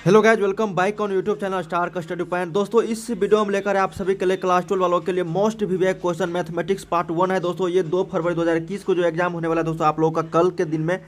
Hello guys, welcome back on YouTube channel star का study point. दोस्तों इस video में लेकर आप सभी के लिए क्लास 12 वालों के लिए most VVI question mathematics part 1 है। दोस्तों ये 2 फरवरी 2021 को जो एग्जाम होने वाला है दोस्तों आप लोगों का कल के दिन में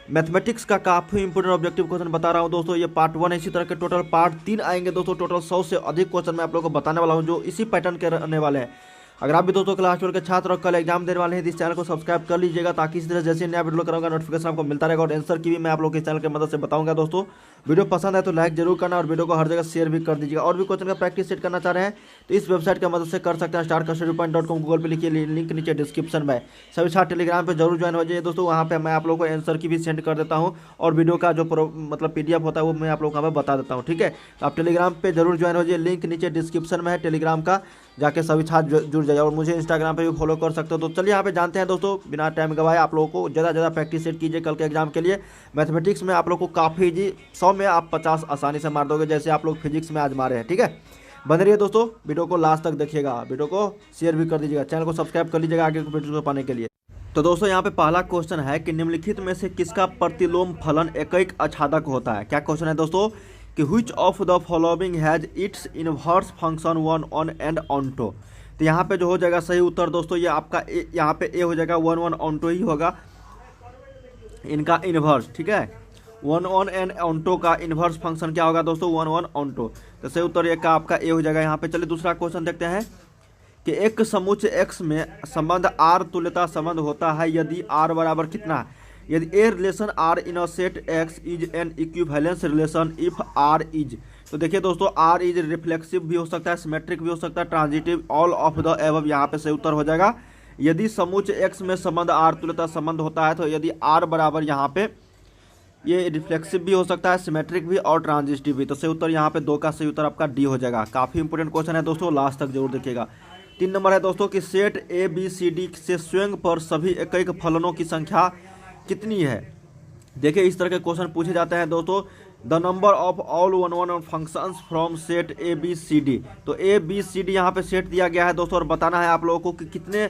मैथमेटिक्स का काफ़ी इंपोर्टेंट ऑब्जेक्टिव क्वेश्चन बता रहा हूँ दोस्तों। ये पार्ट 1 है, इसी तरह के टोटल पार्ट 3 आएंगे दोस्तों। टोटल 100 से अधिक क्वेश्चन मैं आप लोगों को बताने वाला हूँ जो इसी पैटर्न के रहने वाले हैं। अगर आप भी दोस्तों क्लास 12 के छात्र और कल एग्जाम देने वाले हैं तो इस चैनल को सब्सक्राइब कर लीजिएगा ताकि इस तरह जैसे नया वीडियो करूँगा नोटिफिकेशन आपको मिलता रहेगा और आंसर की भी मैं आप लोग के चैनल की मदद से बताऊंगा। दोस्तों वीडियो पसंद है तो लाइक जरूर करना और वीडियो को हर जगह शेयर भी कर दीजिएगा। और भी क्वेश्चन का प्रैक्टिस सेट करना चाह रहे हैं तो इस वेबसाइट की मदद से कर सकते हैं। starkstudypoint.com गूगल पे लिखिए, लिंक नीचे डिस्क्रिप्शन में। सभी छात्र टेलीग्राम पे जरूर ज्वाइन हो जाइए दोस्तों, वहाँ पे मैं आप लोगों को आंसर की भी सेंड कर देता हूँ और वीडियो का जो मतलब PDF होता है वो मैं आप लोगों को यहाँ पे बता देता हूँ। ठीक है, तो आप टेलीग्राम पे जरूर ज्वाइन हो जाइए, लिंक नीचे डिस्क्रिप्शन में है टेलीग्राम का, जाके सभी छात्र जुड़ जाइए। और मुझे इंस्टाग्राम पे भी फॉलो कर सकते हो। तो चलिए यहाँ पे जानते हैं दोस्तों, बिना टाइम गवाए आप लोगों को ज़्यादा प्रैक्टिस सेट कीजिए कल के एग्जाम के लिए। मैथमेटिक्स में आप लोग को काफ़ी ईजी, 100 में आप 50 आसानी से मार दोगे जैसे आप लोग फिजिक्स में आज मारे हैं। ठीक है, बने रहिए दोस्तों, वीडियो को लास्ट तक देखिएगा, वीडियो को शेयर भी कर दीजिएगा, चैनल को सब्सक्राइब कर लीजिएगा आगे के वीडियो को पाने के लिए। तो दोस्तों यहाँ पे पहला क्वेश्चन है कि निम्नलिखित में से किसका प्रतिलोम फलन एकैक आच्छादक होता है। क्या क्वेश्चन है दोस्तों कि which of the following has its inverse function one on and onto. तो यहाँ पे जो हो जाएगा सही उत्तर दोस्तों ये आपका यहाँ पे ए हो जाएगा, 1 ऑन टू ही होगा इनका इनवर्स। ठीक है, 1 ऑन एंड ऑन टू का इनवर्स फंक्शन क्या होगा दोस्तों, 1 ऑन टू। तो सही उत्तर एक का आपका ए हो जाएगा यहाँ पे। चलिए दूसरा क्वेश्चन देखते हैं कि एक समुच्चय एक्स में संबंध आर तुल्यता संबंध होता है यदि आर बराबर कितना है। यदि a relation R in a set X is an equivalence relation if R is. तो देखिए दोस्तों आर इज रिफ्लेक्सिव भी हो सकता है, सिमेट्रिक भी हो सकता है, transitive, all of the above यहाँ पे सही उत्तर हो जाएगा। यदि समुच्चय एक्स में संबंध आर तुल्यता संबंध होता है तो यदि आर बराबर यहाँ पे ये रिफ्लेक्सिव भी हो सकता है, सिमेट्रिक भी और ट्रांजिटिव भी। तो सही उत्तर यहाँ पे 2 का सही उत्तर आपका डी हो जाएगा। काफ़ी इंपोर्टेंट क्वेश्चन है दोस्तों, लास्ट तक जरूर देखिएगा। 3 नंबर है दोस्तों कि set A B C D से स्वयं पर सभी एकैक फलनों की संख्या कितनी है। देखिए इस तरह के क्वेश्चन पूछे जाते हैं दोस्तों, the number of all 1 functions from set A B C D. तो ए बी सी डी यहाँ पे सेट दिया गया है दोस्तों और बताना है आप लोगों को कि कितने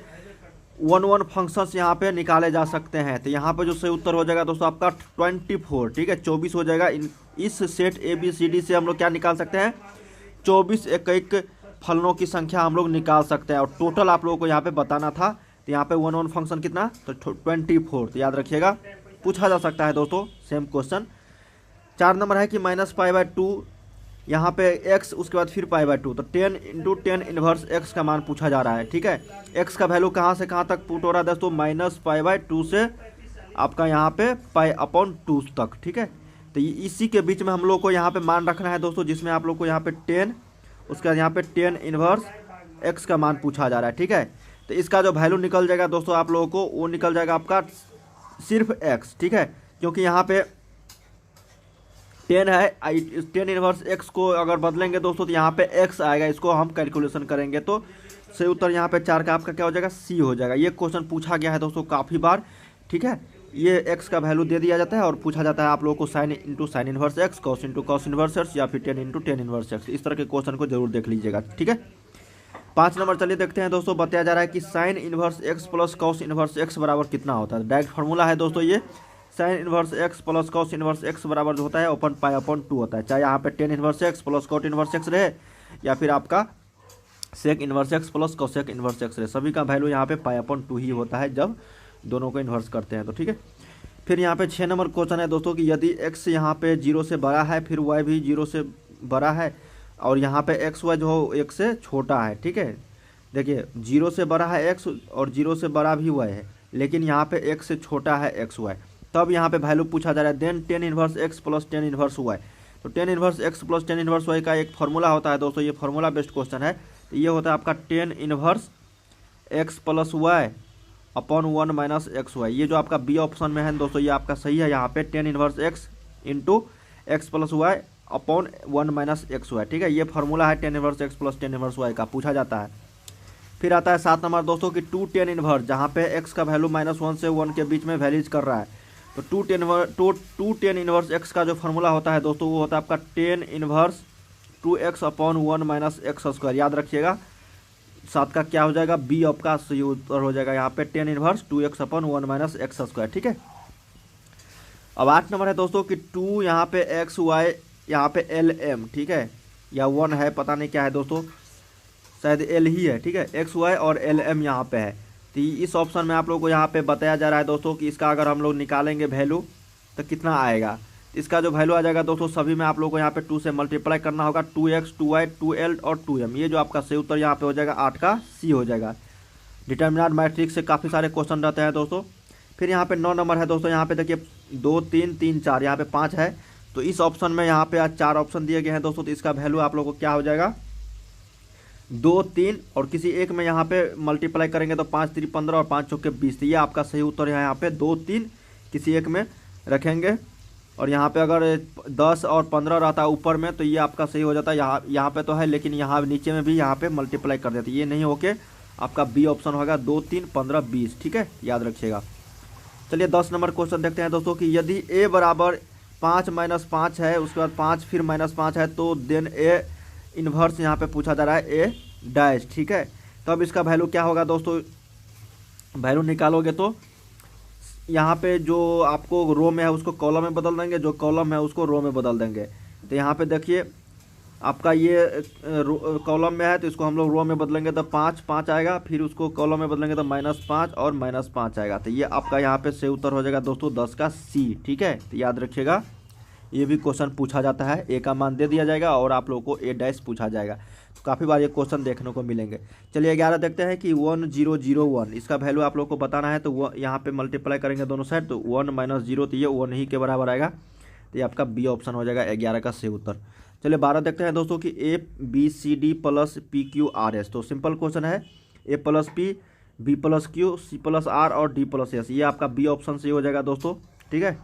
1 फंक्शंस यहाँ पे निकाले जा सकते हैं। तो यहाँ पे जो सही उत्तर हो जाएगा दोस्तों आपका 24। ठीक है, 24 हो जाएगा। इस set A B C D से हम लोग क्या निकाल सकते हैं, 24 एकैक फलनों की संख्या हम लोग निकाल सकते हैं। और टोटल आप लोगों को यहाँ पे बताना था, तो यहाँ पे 1 फंक्शन कितना, तो 24। तो याद रखिएगा, पूछा जा सकता है दोस्तों सेम क्वेश्चन। 4 नंबर है कि -π/2 यहाँ पे x, उसके बाद फिर π/2, तो 10 × 10 इनवर्स x का मान पूछा जा रहा है। ठीक है, x का वैल्यू कहाँ से कहाँ तक पुट हो रहा है दोस्तों, -π/2 से आपका यहाँ पे π/2 तक। ठीक है, तो इसी के बीच में हम लोग को यहाँ पे मान रखना है दोस्तों, जिसमें आप लोग को यहाँ पे 10, उसका यहाँ पे 10 इनवर्स x का मान पूछा जा रहा है। ठीक है, तो इसका जो वैल्यू निकल जाएगा दोस्तों आप लोगों को वो निकल जाएगा आपका सिर्फ x। ठीक है, क्योंकि यहाँ पे 10 है, 10 इनवर्स x को अगर बदलेंगे दोस्तों तो यहाँ पे x आएगा, इसको हम कैलकुलेशन करेंगे तो सही उत्तर यहाँ पे 4 का आपका क्या हो जाएगा, C हो जाएगा। ये क्वेश्चन पूछा गया है दोस्तों काफ़ी बार। ठीक है, ये x का वैल्यू दे दिया जाता है और पूछा जाता है आप लोगों को sine into sine inverse x, cos into cos inverse x या फिर 10 × 10 इनवर्स x। इस तरह के क्वेश्चन को जरूर देख लीजिएगा। ठीक है, 5 नंबर चलिए देखते हैं दोस्तों। बताया जा रहा है कि sine inverse x plus cos inverse x बराबर कितना होता है। डायरेक्ट फार्मूला है दोस्तों ये, sine inverse x plus cos inverse x बराबर जो होता है ओपन π/2 होता है। चाहे यहाँ पे 10 inverse x plus cot inverse x रहे या फिर आपका sec inverse x plus cosec inverse x रहे, सभी का वैल्यू यहाँ पे π/2 ही होता है जब दोनों को इन्वर्स करते हैं। तो ठीक है, फिर यहाँ पे 6 नंबर क्वेश्चन है दोस्तों कि यदि x यहाँ पे 0 से बड़ा है, फिर y भी 0 से बड़ा है और यहाँ पे एक्स वाई जो 1 से छोटा है। ठीक है, देखिए 0 से बड़ा है x और 0 से बड़ा भी y है, लेकिन यहाँ पे x से छोटा है एक्स वाई, तब यहाँ पे वैल्यू पूछा जा रहा है। Then 10 inverse x plus 10 inverse y। तो 10 inverse x plus 10 inverse y का एक फार्मूला होता है दोस्तों, ये फार्मूला बेस्ड क्वेश्चन है। तो ये होता है आपका 10 inverse x plus y upon 1 minus x y. ये जो आपका बी ऑप्शन में है दोस्तों ये आपका सही है। यहाँ पे 10 inverse x into x plus y upon 1 minus x y. ठीक है, ये फार्मूला है 10 inverse x plus 10 inverse y का, पूछा जाता है। फिर आता है 7 नंबर दोस्तों कि 2 10 इनवर्स, जहाँ पे x का वैल्यू -1 से 1 के बीच में वैल्यूज कर रहा है। तो 2 10 इनवर्स x का जो फार्मूला होता है दोस्तों वो होता है आपका 10 inverse 2x upon 1 minus x square. याद रखिएगा, 7 का क्या हो जाएगा, बी आपका सही उत्तर हो जाएगा यहाँ पे 10 inverse 2x upon 1 minus x square. ठीक है, अब 8 नंबर है दोस्तों कि 2 यहाँ पे x y यहाँ पे एल एम, ठीक है, या 1 है, पता नहीं क्या है दोस्तों, शायद एल ही है, ठीक है, एक्स वाई और एल एम यहाँ पे है। तो इस ऑप्शन में आप लोग को यहाँ पे बताया जा रहा है दोस्तों कि इसका अगर हम लोग निकालेंगे वैल्यू तो कितना आएगा। इसका जो वैल्यू आ जाएगा दोस्तों, सभी में आप लोग को यहाँ पे 2 से मल्टीप्लाई करना होगा, 2x 2y 2l और 2m। ये जो आपका सही उत्तर यहाँ पे हो जाएगा 8 का सी हो जाएगा। डिटर्मिनेंट मैट्रिक्स से काफ़ी सारे क्वेश्चन रहते हैं दोस्तों। फिर यहाँ पे 9 नंबर है दोस्तों, यहाँ पे देखिए 2 3 3 4, यहाँ पे 5 है। तो इस ऑप्शन में यहाँ पे आज 4 ऑप्शन दिए गए हैं दोस्तों। तो इसका वैल्यू आप लोग को क्या हो जाएगा, 2 3 और किसी एक में यहाँ पे मल्टीप्लाई करेंगे तो 5 3 15 और 5 चौके 20। तो ये आपका सही उत्तर है। यहाँ पे 2 3 किसी एक में रखेंगे और यहाँ पे अगर 10 और 15 रहता है ऊपर में तो ये आपका सही हो जाता है। यहाँ पे तो है, लेकिन यहाँ नीचे में भी यहाँ पे मल्टीप्लाई कर देते, ये नहीं होके आपका बी ऑप्शन होगा 2 3 15 20, ठीक है, याद रखिएगा। चलिए 10 नंबर क्वेश्चन देखते हैं दोस्तों कि यदि a बराबर 5 - 5 है, उसके बाद 5 फिर -5 है, तो देन a इन्वर्स यहाँ पे पूछा जा रहा है a डैश, ठीक है। तो अब इसका वैल्यू क्या होगा दोस्तों, वैल्यू निकालोगे तो यहाँ पे जो आपको रो में है उसको कॉलम में बदल देंगे, जो कॉलम है उसको रो में बदल देंगे। तो यहाँ पे देखिए आपका ये कॉलम में है तो इसको हम लोग रो में बदलेंगे तो 5 5 आएगा, फिर उसको कॉलम में बदलेंगे तो -5 और -5 आएगा। तो ये आपका यहाँ पे सही उत्तर हो जाएगा दोस्तों 10 का सी, ठीक है। तो याद रखिएगा, ये भी क्वेश्चन पूछा जाता है, ए का मान दे दिया जाएगा और आप लोगों को ए डैश पूछा जाएगा। तो काफ़ी बार ये क्वेश्चन देखने को मिलेंगे। चलिए 11 देखते हैं कि 1001, इसका वैल्यू आप लोग को बताना है। तो वो यहाँ पे मल्टीप्लाई करेंगे दोनों साइड, तो 1 - 0, तो ये 1 ही के बराबर आएगा। तो ये आपका बी ऑप्शन हो जाएगा 11 का सही उत्तर। चलिए 12 देखते हैं दोस्तों कि A B C D plus P Q R S. तो सिंपल क्वेश्चन है, A plus P, B plus Q, C plus R और डी प्लस एस। ये आपका बी ऑप्शन सही हो जाएगा दोस्तों, ठीक है।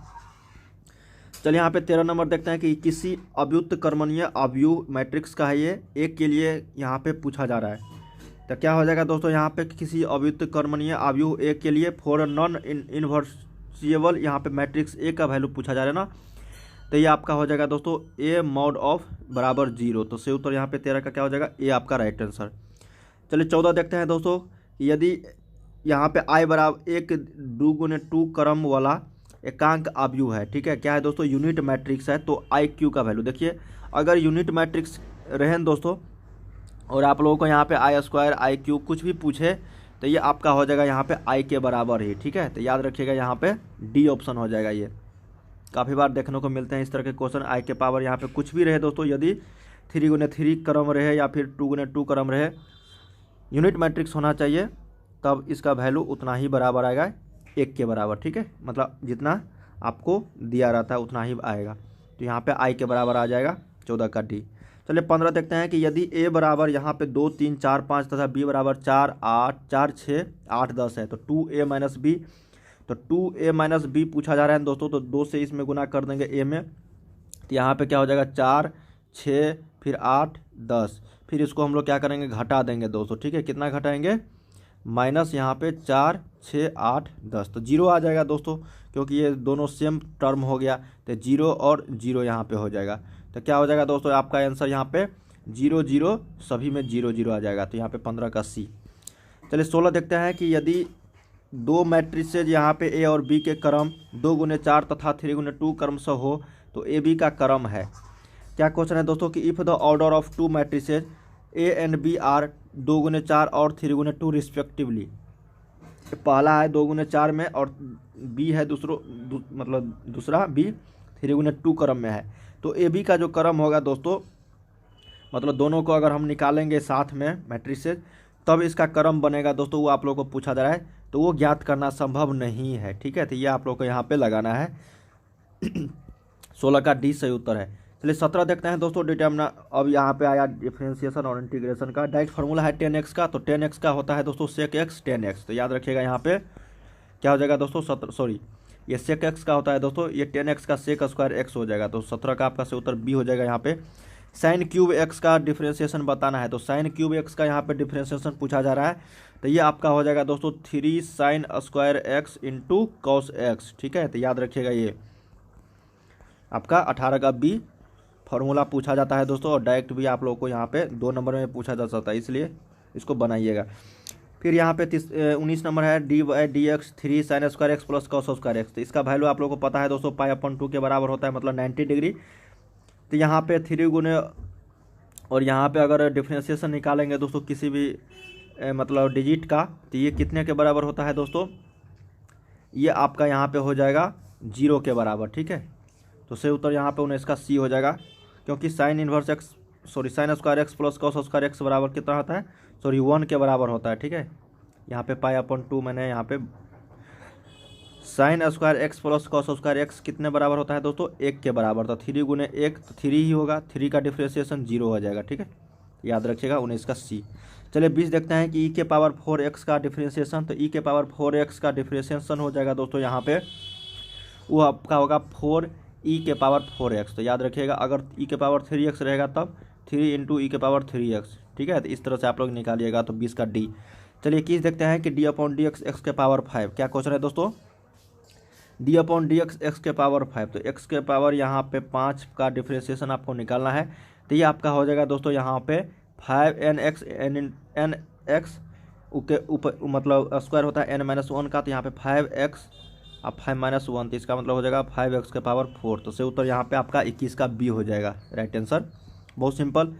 चलिए यहाँ पे 13 नंबर देखते हैं कि किसी अव्युक्त कर्मणीय अवयव मैट्रिक्स का है ये, एक के लिए यहाँ पे पूछा जा रहा है। तो क्या हो जाएगा दोस्तों, यहाँ पे किसी अव्युक्त कर्मणीय अवयव एक के लिए फॉर नॉन इनवर्सिबल यहाँ पे मैट्रिक्स ए का वैल्यू पूछा जा रहा है ना। तो ये आपका हो जाएगा दोस्तों ए मॉड ऑफ बराबर 0। तो सही उत्तर यहाँ पे 13 का क्या हो जाएगा, ए आपका राइट आंसर। चलिए 14 देखते हैं दोस्तों, यदि यहाँ पे आई बराबर 1 2 × 2 क्रम वाला एकांक अवयव है, ठीक है, क्या है दोस्तों, यूनिट मैट्रिक्स है। तो आई क्यू का वैल्यू देखिए, अगर यूनिट मैट्रिक्स रहे दोस्तों और आप लोगों को यहाँ पे आई स्क्वायर आई क्यू कुछ भी पूछे तो ये आपका हो जाएगा यहाँ पे आई के बराबर ही, ठीक है। तो याद रखिएगा यहाँ पे डी ऑप्शन हो जाएगा। ये काफ़ी बार देखने को मिलते हैं इस तरह के क्वेश्चन, आई के पावर यहाँ पे कुछ भी रहे दोस्तों, यदि 3 × 3 क्रम रहे या फिर 2 × 2 क्रम रहे, यूनिट मैट्रिक्स होना चाहिए, तब इसका वैल्यू उतना ही बराबर आएगा 1 के बराबर, ठीक है, मतलब जितना आपको दिया रहता है उतना ही आएगा। तो यहाँ पे आई के बराबर आ जाएगा 14 का डी। चलिए 15 देखते हैं कि यदि ए बराबर यहाँ पे 2 3 4 5 तथा बी बराबर 4 8 4 6 8 10 है, तो 2a - b, तो 2a - b पूछा जा रहा है दोस्तों। तो 2 से इसमें गुना कर देंगे ए में, तो यहाँ पे क्या हो जाएगा 4 6 फिर 8 10, फिर इसको हम लोग क्या करेंगे, घटा देंगे दोस्तों, ठीक है। कितना घटाएंगे, माइनस यहाँ पे 4 6 8 10, तो 0 आ जाएगा दोस्तों, क्योंकि ये दोनों सेम टर्म हो गया। तो 0 और 0 यहाँ पे हो जाएगा। तो क्या हो जाएगा दोस्तों, आपका आंसर यहाँ पे 0 0 सभी में 0 0 आ जाएगा। तो यहाँ पे 15 का सी। चलिए 16 देखते हैं कि यदि 2 मैट्रिसेज यहाँ पे ए और बी के क्रम 2 × 4 तथा 3 × 2 क्रम से हो तो ए बी का क्रम है। क्या क्वेश्चन है दोस्तों कि if the order of 2 matrices A and B are 2 × 4 और 3 × 2 रिस्पेक्टिवली। पहला है 2 × 4 में और बी है मतलब दूसरा बी 3 × 2 क्रम में है। तो ए बी का जो क्रम होगा दोस्तों, मतलब दोनों को अगर हम निकालेंगे साथ में मैट्रिसेज तब इसका क्रम बनेगा दोस्तों, वो आप लोगों को पूछा जा रहा है। तो वो ज्ञात करना संभव नहीं है, ठीक है। तो ये आप लोग को यहाँ पे लगाना है 16 का डी सही उत्तर है। चलिए 17 देखते हैं दोस्तों डिटर्मिना। अब यहाँ पे आया डिफरेंशिएशन और इंटीग्रेशन का। डायरेक्ट फार्मूला है 10x का, तो 10x का होता है दोस्तों sec x 10x। तो याद रखिएगा यहाँ पे क्या हो जाएगा दोस्तों, ये sec x का होता है दोस्तों, ये 10x का sec स्क्वायर x हो जाएगा। तो 17 का आपका सही उत्तर बी हो जाएगा। यहाँ पे sin क्यूब x का डिफरेंशिएशन बताना है, तो sin क्यूब x का यहाँ पे डिफरेंशिएशन पूछा जा रहा है। तो ये आपका हो जाएगा दोस्तों 3 sin square x into cos x, ठीक है। तो याद रखिएगा ये आपका 18 का बी फार्मूला पूछा जाता है दोस्तों, और डायरेक्ट भी आप लोगों को यहाँ पे 2 नंबर में पूछा जा सकता है, इसलिए इसको बनाइएगा। फिर यहाँ पे 19 नंबर है dy/dx 3 sin square x plus cos square x। तो इसका वैल्यू आप लोगों को पता है दोस्तों, π/2 के बराबर होता है, मतलब 90 डिग्री। तो यहाँ पे 3 गुने और यहाँ पे अगर डिफ्रेंशिएशन निकालेंगे दोस्तों किसी भी मतलब डिजिट का, तो ये कितने के बराबर होता है दोस्तों, ये आपका यहाँ पे हो जाएगा 0 के बराबर। ठीक है, तो सही उत्तर यहाँ पे 19 का सी हो जाएगा, क्योंकि sine inverse x sine square x plus cos square x बराबर कितना होता है, 1 के बराबर होता है। ठीक है, यहाँ पे पाई/2 मैंने यहाँ पे sine square x plus cos square x कितने बराबर होता है दोस्तों, 1 के बराबर। तो 3 गुने 1 तो 3 ही होगा, 3 का डिफ्रेंशिएशन 0 हो जाएगा। ठीक है, याद रखिएगा 19 का सी। चलिए 20 देखते हैं कि e के पावर 4x का डिफ्रेंशिएशन। तो e के पावर 4x का डिफ्रेंशिएशन हो जाएगा दोस्तों यहाँ पे, वो आपका होगा 4e के पावर 4x। तो याद रखिएगा अगर e के पावर 3x रहेगा तब 3 इंटू e के पावर 3x। ठीक है, तो इस तरह से आप लोग निकालिएगा। तो 20 का डी। चलिए 21 देखते हैं कि d/dx x के पावर 5 क्या क्वेश्चन है दोस्तों, d/dx x के पावर 5। तो x के पावर यहाँ पे 5 का डिफ्रेंशिएशन आपको निकालना है। तो ये आपका हो जाएगा दोस्तों यहाँ पे 5nx nx के ऊपर मतलब स्क्वायर होता है n-1 का, तो यहाँ पे 5x अब 5-1, तो इसका मतलब हो जाएगा 5x के पावर 4। तो सही उत्तर यहाँ पे आपका 21 का बी हो जाएगा, राइट आंसर। बहुत सिंपल।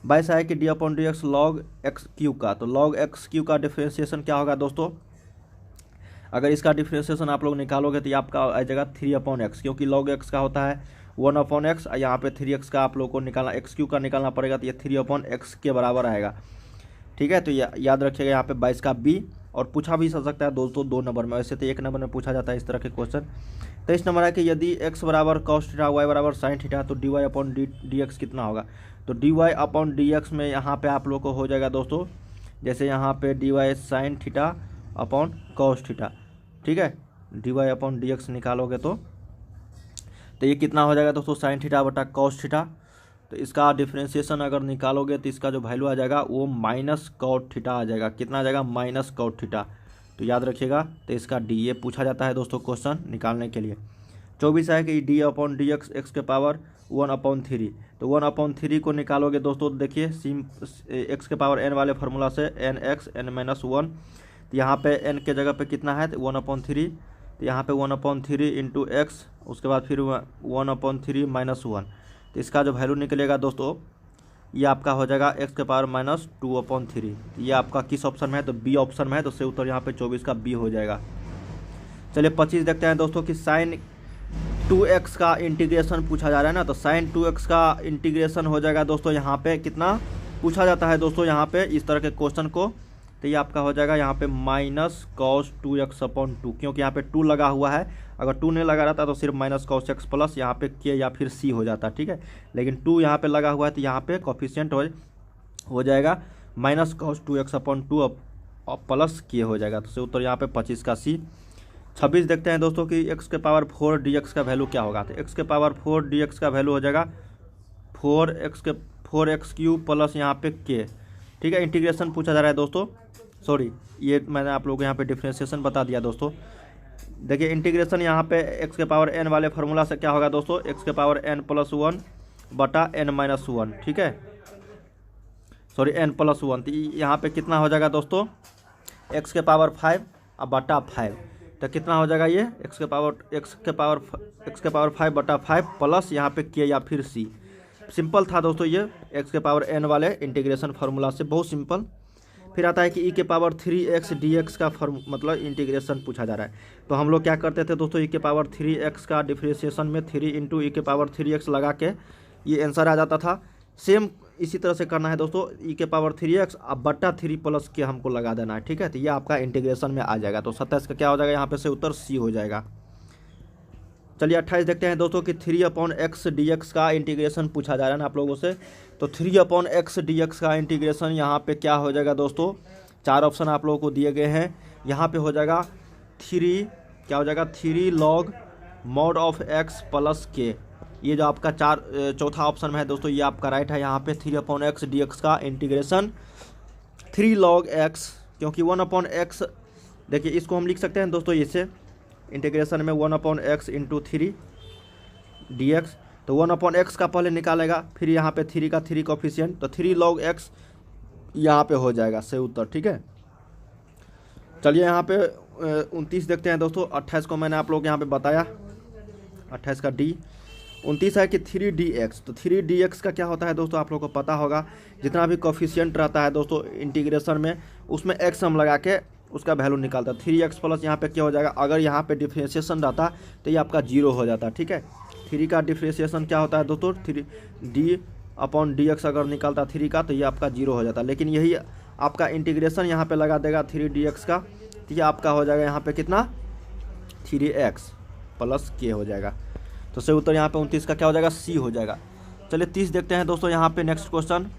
22 है कि d/dx log x क्यू का। तो log x क्यू का डिफ्रेंशिएशन क्या होगा दोस्तों, अगर इसका डिफ्रेंशिएशन आप लोग निकालोगे तो ये आपका आ जाएगा 3/x, क्योंकि log x का होता है 1/x, यहाँ पे 3x का आप लोग को निकालना, एक्स क्यू का निकालना पड़ेगा, तो ये 3/x के बराबर आएगा। ठीक है, तो याद रखिएगा यहाँ पे 22 का बी। और पूछा भी सकता है दोस्तों 2 नंबर में, वैसे तो 1 नंबर में पूछा जाता है इस तरह के क्वेश्चन। 23 नंबर है कि यदि x बराबर cos थीटा y बराबर sin थीटा तो dy/dx कितना होगा। तो dy/dx में यहाँ पे आप लोग को हो जाएगा दोस्तों, जैसे यहाँ पे dy sin theta upon cos theta. ठीक है, dy/dx निकालोगे तो ये कितना हो जाएगा दोस्तों, sin थीटा बटा cos थीटा। तो इसका डिफ्रेंशिएशन अगर निकालोगे तो इसका जो वैल्यू आ जाएगा वो -cot थीटा आ जाएगा। कितना आ जाएगा, -cot थीटा। तो याद रखिएगा, तो इसका डी ये पूछा जाता है दोस्तों क्वेश्चन निकालने के लिए। 24 है कि d/dx x के पावर 1/3। तो 1/3 को निकालोगे दोस्तों, देखिए x के पावर n वाले फार्मूला से nx n-1। तो यहाँ पे n के जगह पे कितना है, 1/3। तो यहाँ पे 1/3 इंटू एक्स, उसके बाद फिर 1/3 -1। तो इसका जो वैल्यू निकलेगा दोस्तों ये आपका हो जाएगा x के पावर -2/3। ये आपका किस ऑप्शन में है, तो बी ऑप्शन में है। तो सही उत्तर यहाँ पे 24 का बी हो जाएगा। चलिए 25 देखते हैं दोस्तों कि sin 2x का इंटीग्रेशन पूछा जा रहा है ना। तो sin 2x का इंटीग्रेशन हो जाएगा दोस्तों यहाँ पे कितना पूछा जाता है दोस्तों यहाँ पे इस तरह के क्वेश्चन को। तो ये आपका हो जाएगा यहाँ पे -cos 2x/2, क्योंकि यहाँ पे 2 लगा हुआ है। अगर 2 नहीं लगा रहता तो सिर्फ -cos x प्लस यहाँ पे k या फिर c हो जाता। ठीक है, लेकिन 2 यहाँ पे लगा हुआ है तो यहाँ पे कोफिशिएंट हो जाएगा -cos 2x/2 प्लस k हो जाएगा। तो उत्तर यहाँ पे 25 का सी। 26 देखते हैं दोस्तों कि x के पावर 4 dx का वैल्यू क्या होगा। तो x के पावर 4 dx का वैल्यू हो जाएगा 4x³ प्लस यहाँ पे k। ठीक है, इंटीग्रेशन पूछा जा रहा है दोस्तों, सॉरी ये मैंने आप लोगों को यहाँ पे डिफ्रेंशिएशन बता दिया दोस्तों। देखिए इंटीग्रेशन यहाँ पे x के पावर n वाले फार्मूला से क्या होगा दोस्तों, x के पावर n+1 बटा n-1। ठीक है, सॉरी n+1। तो यहाँ पे कितना हो जाएगा दोस्तों, x के पावर 5 अब बटा 5। तो कितना हो जाएगा ये x के पावर 5 बटा 5 प्लस यहाँ पे k या फिर c। सिंपल था दोस्तों ये x के पावर n वाले इंटीग्रेशन फार्मूला से, बहुत सिंपल। फिर आता है कि e के पावर 3x dx का मतलब इंटीग्रेशन पूछा जा रहा है। तो हम लोग क्या करते थे दोस्तों, e के पावर 3x का डिफ्रेंशिएशन में 3 इंटू e के पावर 3x लगा के ये आंसर आ जाता था। सेम इसी तरह से करना है दोस्तों, e के पावर 3x अब बटा 3 प्लस के हमको लगा देना है। ठीक है, तो ये आपका इंटीग्रेशन में आ जाएगा। तो 27 का क्या हो जाएगा यहाँ पे से उत्तर सी हो जाएगा। चलिए 28 देखते हैं दोस्तों कि 3/x dx का इंटीग्रेशन पूछा जा रहा है ना आप लोगों से। तो 3/x dx का इंटीग्रेशन यहाँ पे क्या हो जाएगा दोस्तों, 4 ऑप्शन आप लोगों को दिए गए हैं। यहाँ पे हो जाएगा 3 log mod of x plus k। ये जो आपका चौथा ऑप्शन में है दोस्तों ये आपका राइट है। यहाँ पे 3/x dx का इंटीग्रेशन 3 log x, क्योंकि 1/x देखिए इसको हम लिख सकते हैं दोस्तों इसे इंटीग्रेशन में 1/x इंटू 3 dx। तो 1/x का पहले निकालेगा, फिर यहाँ पे 3 का 3 कोफिशिएंट, तो 3 log x यहाँ पे हो जाएगा सही उत्तर। ठीक है, चलिए यहाँ पे 29 देखते हैं दोस्तों। 28 को मैंने आप लोग यहाँ पे बताया, 28 का डी। 29 है कि 3dx। तो 3dx का क्या होता है दोस्तों, आप लोगों को पता होगा, जितना भी कोफिशिएंट रहता है दोस्तों इंटीग्रेशन में, उसमें x हम लगा के उसका वैल्यू निकालता है। 3x प्लस यहाँ पे क्या हो जाएगा, अगर यहाँ पे डिफ्रेंशिएशन रहता तो ये आपका 0 हो जाता। ठीक है, 3 का डिफ्रेंशिएशन क्या होता है दोस्तों, 3d/dx अगर निकालता 3 का तो ये आपका 0 हो जाता। लेकिन यही आपका इंटीग्रेशन यहाँ पे लगा देगा 3dx का, तो ये आपका हो जाएगा यहाँ पे कितना, 3x प्लस k हो जाएगा। तो सही उत्तर यहाँ पे 29 का क्या हो जाएगा, C हो जाएगा। चलिए 30 देखते हैं दोस्तों। यहाँ पे नेक्स्ट क्वेश्चन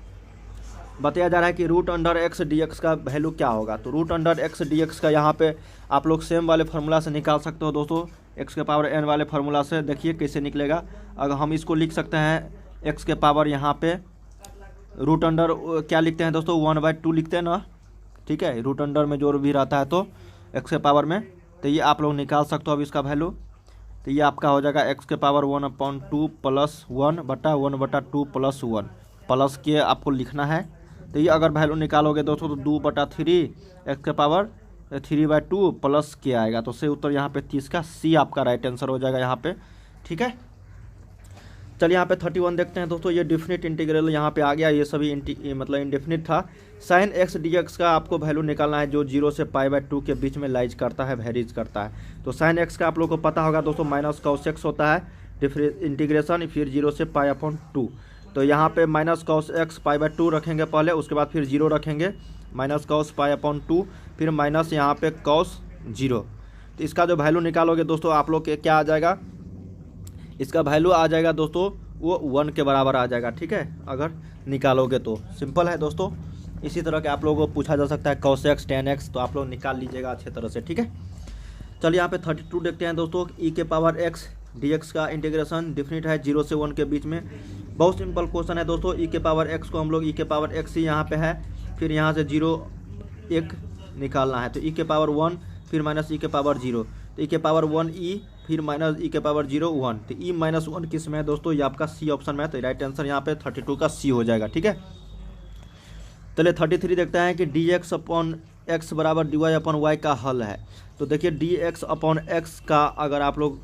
बताया जा रहा है कि √(x)dx का वैल्यू क्या होगा। तो √(x)dx का यहाँ पे आप लोग सेम वाले फार्मूला से निकाल सकते हो दोस्तों, x⁴n वाले फार्मूला से। देखिए कैसे निकलेगा। अगर हम इसको लिख सकते हैं x के पावर यहाँ पे रूट अंडर क्या लिखते हैं दोस्तों, 1/2 लिखते हैं ना। ठीक है, रूट अंडर में जो भी रहता है तो x के पावर में, तो ये आप लोग निकाल सकते हो अब इसका वैल्यू। तो ये आपका हो जाएगा x के पावर 1/2 प्लस 1/1/2 प्लस 1 प्लस के आपको लिखना है। तो ये अगर वैल्यू निकालोगे दोस्तों तो 2/3 x के पावर 3/2 प्लस के आएगा। तो सही उत्तर यहाँ पे 30 का C आपका राइट आंसर हो जाएगा यहाँ पे। ठीक है, चलिए यहाँ पे 31 देखते हैं दोस्तों। ये डिफिनिट इंटीग्रल यहाँ पे आ गया, ये सभी मतलब इंडेफिनिट था। sin x dx का आपको वैल्यू निकालना है जो 0 से π/2 के बीच में लाइज करता है, वेरीज करता है। तो sin x का आप लोग को पता होगा दोस्तों माइनस cos x होता है इंटीग्रेशन, फिर 0 से π/2। तो यहाँ पे माइनस cos x π/2 रखेंगे पहले, उसके बाद फिर 0 रखेंगे, माइनस cos π/2, फिर माइनस यहाँ पे cos 0। तो इसका जो वैल्यू निकालोगे दोस्तों आप लोग के क्या आ जाएगा, इसका वैल्यू आ जाएगा दोस्तों वो 1 के बराबर आ जाएगा। ठीक है, अगर निकालोगे तो सिंपल है दोस्तों। इसी तरह के आप लोगों को पूछा जा सकता है cos x tan x, तो आप लोग निकाल लीजिएगा अच्छे तरह से। ठीक है, चलिए यहाँ पे 32 देखते हैं दोस्तों। e⁴x dx का इंटीग्रेशन डिफिनिट है 0 से 1 के बीच में। बहुत सिंपल क्वेश्चन है दोस्तों। e⁴x को हम लोग e⁴x ही यहाँ पे है, फिर यहाँ से 0 1 निकालना है। तो e⁴1 फिर माइनस e⁴0, तो e⁴1 फिर माइनस e⁴0 1। तो e-1 किस में है दोस्तों, ये आपका C ऑप्शन में है। तो राइट आंसर यहाँ पे 32 का C हो जाएगा। ठीक है, चलिए 33 देखते हैं कि dx/x बराबर dy/y का हल है। तो देखिए dx/x का अगर आप लोग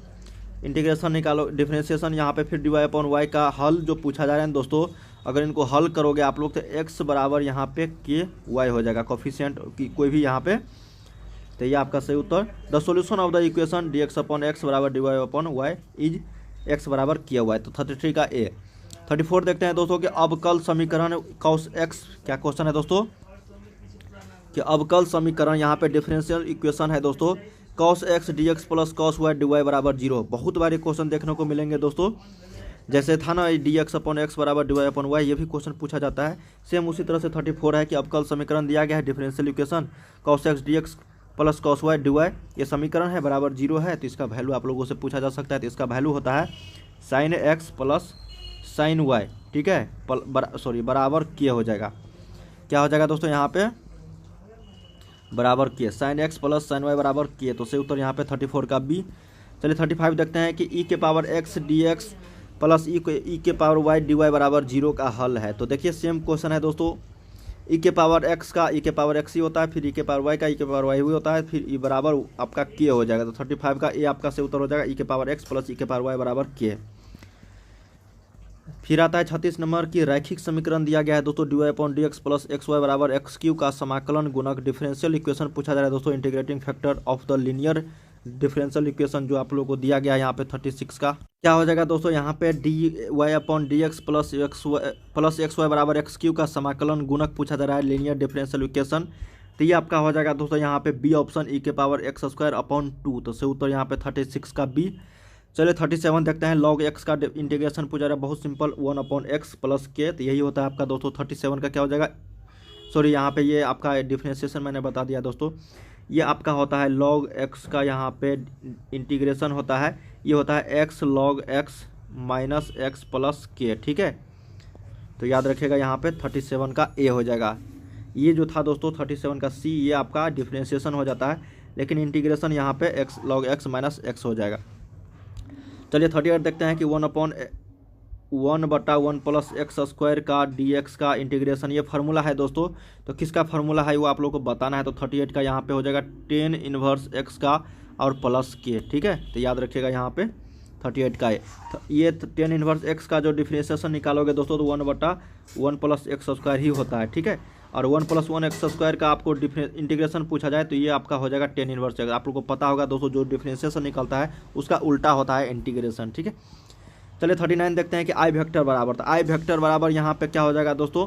इंटीग्रेशन निकालो, डिफरेंशिएशन यहाँ पे, फिर dy/y का हल जो पूछा जा रहा है दोस्तों, अगर इनको हल करोगे आप लोग तो x बराबर यहाँ पे ky हो जाएगा, कोफिशिएंट की कोई भी यहाँ पे। तो ये आपका सही उत्तर। The solution of the equation dx/x बराबर dy/y इज x बराबर ky। तो 33 का A। 34 देखते हैं दोस्तों कि अवकल समीकरण cos x, क्या क्वेश्चन है दोस्तों कि अवकल समीकरण यहाँ पे डिफरेंशियल इक्वेशन है दोस्तों, cos x dx plus cos y dy बराबर 0। बहुत बार क्वेश्चन देखने को मिलेंगे दोस्तों, जैसे था ना dx/x बराबर dy/y, ये भी क्वेश्चन पूछा जाता है। सेम उसी तरह से 34 है कि अवकल समीकरण दिया गया है differential equation cos x dx plus cos y dy, ये समीकरण है, बराबर 0 है। तो इसका वैल्यू आप लोगों से पूछा जा सकता है। तो इसका वैल्यू होता है sin x plus sin y। ठीक है, बराबर k हो जाएगा। क्या हो जाएगा दोस्तों यहाँ पे, बराबर k, sin x plus sin y बराबर k। तो सही उत्तर यहाँ पे 34 का B। चलिए 35 देखते हैं कि e⁴x dx plus e⁴y dy बराबर 0 का हल है। तो देखिए सेम क्वेश्चन है दोस्तों, e⁴x का e⁴x ही होता है, फिर e⁴y का e⁴y ही होता है, फिर e बराबर आपका k हो जाएगा। तो 35 का A आपका सही उत्तर हो जाएगा, e⁴x प्लस e⁴y बराबर k। फिर आता है 36 नंबर की रैखिक समीकरण दिया गया है दोस्तों dy/dx प्लस xy बराबर x³ का समाकलन गुणक डिफरेंशियल इक्वेशन पूछा जा रहा है दोस्तों, integrating factor of the linear differential equation जो आप लोगों को दिया गया है यहाँ पे 36 का। क्या हो जाएगा दोस्तों यहाँ पे dy/dx प्लस xy बराबर x³ का समाकलन गुणक पूछा जा रहा है लीनियर डिफरेंशियल इक्वेशन। तो ये आपका हो जाएगा दोस्तों यहाँ पे B ऑप्शन e⁴x²/2। तो सही उत्तर यहाँ पे 36 का B। चलिए 37 देखते हैं। log x का इंटीग्रेशन पूछा जा रहा है, बहुत सिंपल, 1/x प्लस k। तो यही होता है आपका दोस्तों 37 का क्या हो जाएगा, सॉरी यहाँ पे ये आपका डिफरेंशिएशन मैंने बता दिया दोस्तों। ये आपका होता है log x का यहाँ पे इंटीग्रेशन होता है, ये होता है x log x minus x plus k। ठीक है, तो याद रखिएगा यहाँ पे 37 का A हो जाएगा। ये जो था दोस्तों 37 का C, ये आपका डिफरेंशिएशन हो जाता है, लेकिन इंटीग्रेशन यहाँ पे x log x minus x हो जाएगा। चलिए 38 देखते हैं कि 1/1 प्लस x² का dx का इंटीग्रेशन, ये फार्मूला है दोस्तों। तो किसका फार्मूला है वो आप लोग को बताना है। तो 38 का यहाँ पे हो जाएगा tan इनवर्स x का और प्लस k। ठीक है, तो याद रखिएगा यहाँ पे 38 का है। ये 10 इनवर्स एक्स का जो डिफ्रेंशिएशन निकालोगे दोस्तों तो 1/1 प्लस एक्स स्क्वायर ही होता है, ठीक है। और 1 + 1 एक्स स्क्वायर का आपको इंटीग्रेशन पूछा जाए तो ये आपका हो जाएगा 10 इनवर्स एक्स। आप लोगों को पता होगा दोस्तों जो डिफ्रेंशिएशन निकलता है उसका उल्टा होता है इंटीग्रेशन, ठीक है। चलिए 39 देखते हैं कि आई वेक्टर बराबर, तो आई वेक्टर बराबर यहाँ पे क्या हो जाएगा दोस्तों,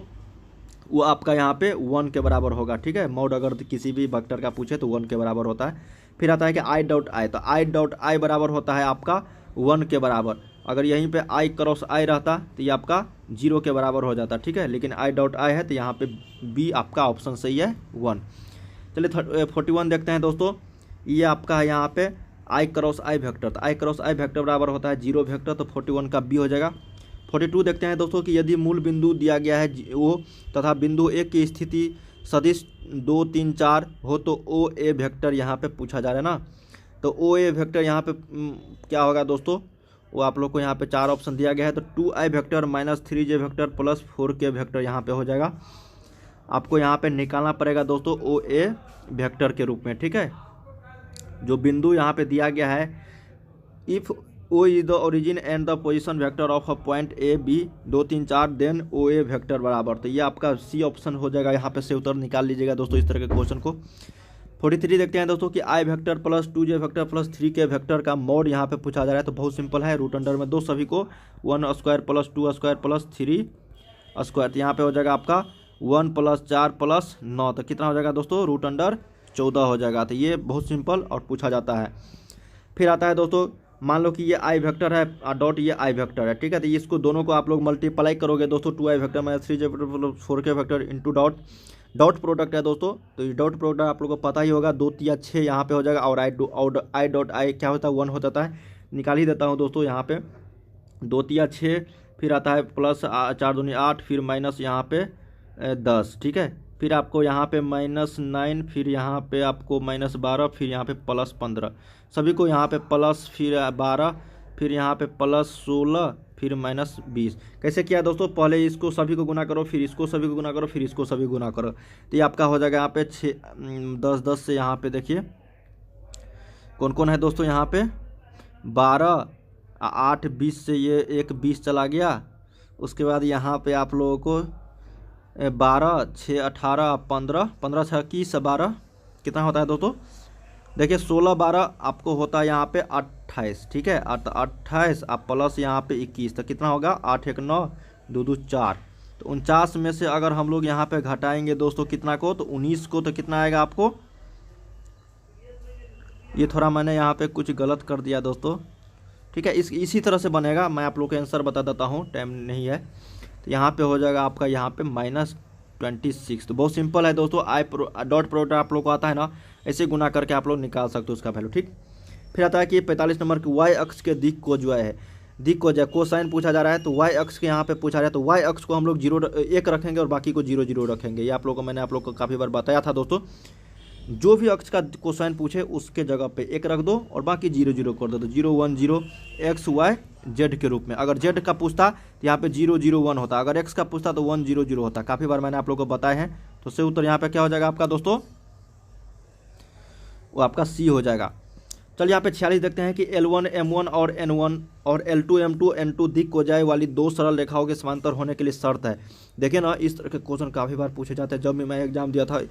वो आपका यहाँ पे 1 के बराबर होगा, ठीक है। मोड अगर किसी भी वेक्टर का पूछे तो 1 के बराबर होता है। फिर आता है कि आई डॉट आई, तो आई डॉट आई बराबर होता है आपका 1 के बराबर। अगर यहीं पे आई क्रॉस आई रहता तो ये आपका 0 के बराबर हो जाता, ठीक है। लेकिन आई डॉट आई है तो यहाँ पे बी आपका ऑप्शन सही है 1। चलिए 41 देखते हैं दोस्तों, ये आपका है यहाँ पे आई क्रॉस आई वेक्टर, तो आई क्रॉस आई वेक्टर बराबर होता है 0 वेक्टर, तो 41 का बी हो जाएगा। 42 देखते हैं दोस्तों कि यदि मूल बिंदु दिया गया है ओ तथा बिंदु ए की स्थिति सदिश 2, 3, 4 हो तो ओ ए वेक्टर यहाँ पे पूछा जा रहा है ना। तो ओ ए वेक्टर यहाँ पे क्या होगा दोस्तों, वो आप लोग को यहाँ पे 4 ऑप्शन दिया गया है। तो 2i vector minus 3j vector plus 4k vector यहाँ पे हो जाएगा। आपको यहाँ पे निकालना पड़ेगा दोस्तों ओ ए वेक्टर के रूप में, ठीक है। जो बिंदु यहाँ पे दिया गया है, if O is the origin and the position vector of a point A B 2, 3, 4 then O A vector बराबर, तो ये आपका सी ऑप्शन हो जाएगा। यहाँ पे से उत्तर निकाल लीजिएगा दोस्तों इस तरह के क्वेश्चन को। 43 देखते हैं दोस्तों कि I vector plus 2j vector plus 3k vector का मोड यहाँ पे पूछा जा रहा है। तो बहुत सिंपल है, रूट अंडर में 2 सभी को 1 square plus 2 square plus 3 square, तो यहाँ पे हो जाएगा आपका 1 + 4 + 9, तो कितना हो जाएगा दोस्तों, रूट अंडर 14 हो जाएगा। तो ये बहुत सिंपल और पूछा जाता है। फिर आता है दोस्तों, मान लो कि ये आई वेक्टर है डॉट ये आई वेक्टर है, ठीक है। तो इसको दोनों को आप लोग मल्टीप्लाई करोगे दोस्तों, 2i vector minus 3j vector 4k vector into dot product है दोस्तों। तो ये डॉट प्रोडक्ट आप लोगों को पता ही होगा, 2 या 6 यहाँ पे हो जाएगा। और आई डॉट आई क्या होता है, 1 हो जाता है। निकाल ही देता हूँ दोस्तों, यहाँ पे 2 या 6, फिर आता है प्लस 4 दूनी 8, फिर माइनस यहाँ पे 10, ठीक है। फिर आपको यहाँ पे -9, फिर यहाँ पे आपको -12, फिर यहाँ पे +15, सभी को यहाँ पे प्लस, फिर 12, फिर यहाँ पे +16, फिर -20। कैसे किया दोस्तों, पहले इसको सभी को गुना करो, फिर इसको सभी को गुना करो, फिर इसको सभी गुना करो, तो ये आपका हो जाएगा यहाँ पे 6 10 10 से यहाँ पे देखिए कौन कौन है दोस्तों, यहाँ पे 12 8 20 से ये एक 20 चला गया। उसके बाद यहाँ पे आप लोगों को 12 6 18 15 15 6 21 12 कितना होता है दोस्तों, देखिए 16 12 आपको होता है यहाँ पे 28, ठीक है। 28 आप प्लस यहाँ पे 21, तो कितना होगा 8 1 9 2 2 4। तो 49 में से अगर हम लोग यहाँ पे घटाएंगे दोस्तों कितना को, तो 19 को, तो कितना आएगा आपको, ये थोड़ा मैंने यहाँ पे कुछ गलत कर दिया दोस्तों, ठीक है। इसी तरह से बनेगा, मैं आप लोग को आंसर बता देता हूँ, टाइम नहीं है। तो यहाँ पे हो जाएगा आपका यहाँ पे -26। तो बहुत सिंपल है दोस्तों, आई डॉट प्रोडक्ट आप लोग को आता है ना, ऐसे गुना करके आप लोग निकाल सकते हो उसका वैल्यू, ठीक। फिर आता है कि 45 नंबर की वाई अक्ष के दिक् को जो है कोसाइन पूछा जा रहा है। तो वाई अक्ष के यहाँ पे पूछा जा रहा है, तो वाई अक्ष को हम लोग 1 रखेंगे और बाकी को 0 0 रखेंगे। ये आप लोग को मैंने आप लोग को काफ़ी बार बताया था दोस्तों, जो भी अक्ष का कोसाइन पूछे उसके जगह पे 1 रख दो और बाकी 0 0 कर दो। तो 0 1 0 x y z के रूप में। अगर z का पूछता तो यहाँ पे 0 0 1 होता, अगर x का पूछता तो 1 0 0 होता। काफ़ी बार मैंने आप लोग को बताए हैं। तो से उत्तर यहाँ पे क्या हो जाएगा आपका दोस्तों, वो आपका सी हो जाएगा। चलिए यहाँ पे 46 देखते हैं कि L1 M1 और N1 और L2 M2 N2 दिक् को जाए वाली 2 सरल रेखाओं के समांतर होने के लिए शर्त है। देखिए ना, इस तरह के क्वेश्चन काफ़ी बार पूछे जाते हैं। जब भी मैं एग्जाम दिया था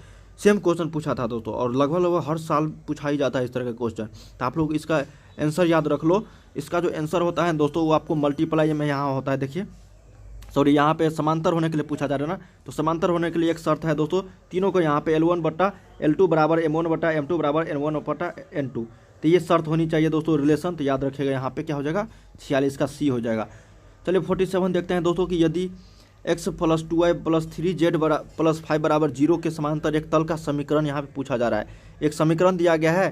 सेम क्वेश्चन पूछा था दोस्तों, और लगभग हर साल पूछा ही जाता है इस तरह का क्वेश्चन। तो आप लोग इसका आंसर याद रख लो। इसका जो आंसर होता है दोस्तों वो आपको मल्टीप्लाई में यहाँ होता है, देखिए सॉरी, यहाँ पे समांतर होने के लिए पूछा जा रहा है ना। तो समांतर होने के लिए एक शर्त है दोस्तों, तीनों को यहाँ पे L1/L2 बराबर M1/M2 बराबर N1/N2। तो ये शर्त होनी चाहिए दोस्तों रिलेशन। तो याद रखिएगा, यहाँ पे क्या हो जाएगा 46 का सी हो जाएगा। चलिए 47 देखते हैं दोस्तों कि यदि x + 2y + 3z + 5 बराबर 0 के समांतर एक तल का समीकरण यहाँ पे पूछा जा रहा है। एक समीकरण दिया गया है,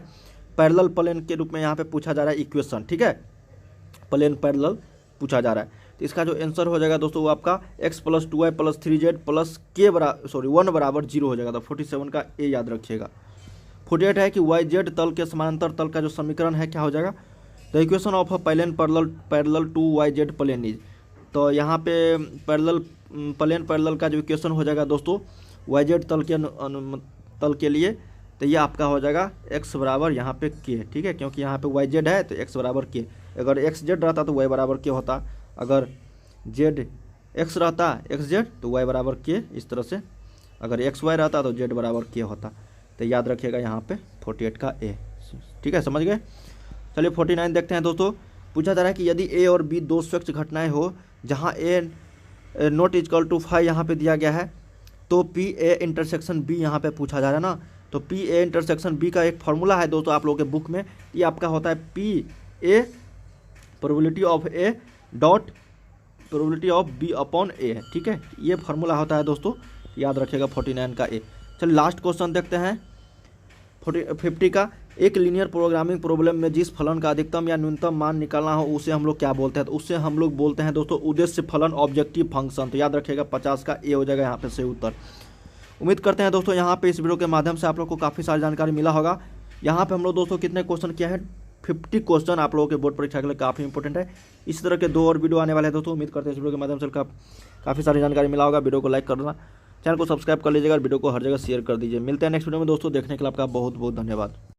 पैरेलल प्लेन के रूप में यहाँ पे पूछा जा रहा है इक्वेशन, ठीक है। प्लेन पैरेलल पूछा जा रहा है। तो इसका जो आंसर हो जाएगा दोस्तों वो आपका x + 2y + 3z + 1 बराबर 0 हो जाएगा। तो 47 का ए याद रखिएगा। 48 है कि yz तल के समांतर तल का जो समीकरण है क्या हो जाएगा, the equation of a plane parallel to yz plane is. तो यहाँ पे प्लेन पैरेलल का जो इक्वेशन हो जाएगा दोस्तों yz तल के लिए, तो ये आपका हो जाएगा x बराबर यहाँ पे k, ठीक है। क्योंकि यहाँ पे yz है तो x बराबर k। अगर एक्स जेड रहता तो वाई बराबर के होता, अगर जेड एक्स रहता एक्स जेड तो वाई बराबर के, इस तरह से अगर एक्स वाई रहता तो जेड बराबर के होता। तो याद रखिएगा यहाँ पे 48 का ए। ठीक है, समझ गए। चलिए 49 देखते हैं दोस्तों। पूछा जा रहा है कि यदि ए और बी दो स्वच्छ घटनाएं हो जहाँ ए नॉट इक्वल टू 5 यहाँ पे दिया गया है, तो पी ए इंटरसेक्शन बी यहाँ पे पूछा जा रहा है ना। तो पी ए इंटरसेक्शन बी का एक फॉर्मूला है दोस्तों आप लोगों के बुक में, ये आपका होता है P A probability of A dot probability of B upon A है। ठीक है, ये फार्मूला होता है दोस्तों, याद रखिएगा 49 का ए। चलिए लास्ट क्वेश्चन देखते हैं 50 का। एक लीनियर प्रोग्रामिंग प्रॉब्लम में जिस फलन का अधिकतम या न्यूनतम मान निकालना हो उसे हम लोग क्या बोलते हैं, तो उससे हम लोग बोलते हैं दोस्तों उद्देश्य फलन, ऑब्जेक्टिव फंक्शन। तो याद रखिएगा 50 का ए हो जाएगा यहाँ पे सही उत्तर। उम्मीद करते हैं दोस्तों यहाँ पे इस वीडियो के माध्यम से आप लोग को काफ़ी सारी जानकारी मिला होगा। यहाँ पे हम लोग दोस्तों कितने क्वेश्चन किया है, 50 क्वेश्चन आप लोगों के बोर्ड परीक्षा के लिए काफ़ी इंपॉर्टेंट है। इसी तरह के 2 और वीडियो आने वाले हैं दोस्तों। उम्मीद करते हैं इस वीडियो के माध्यम से काफ़ी सारी जानकारी मिला होगा। वीडियो को लाइक कर देना, चैनल को सब्सक्राइब कर लीजिएगा, वीडियो को हर जगह शेयर कर दीजिए। मिलते हैं नेक्स्ट वीडियो में दोस्तों। देखने के लिए आपका बहुत बहुत धन्यवाद।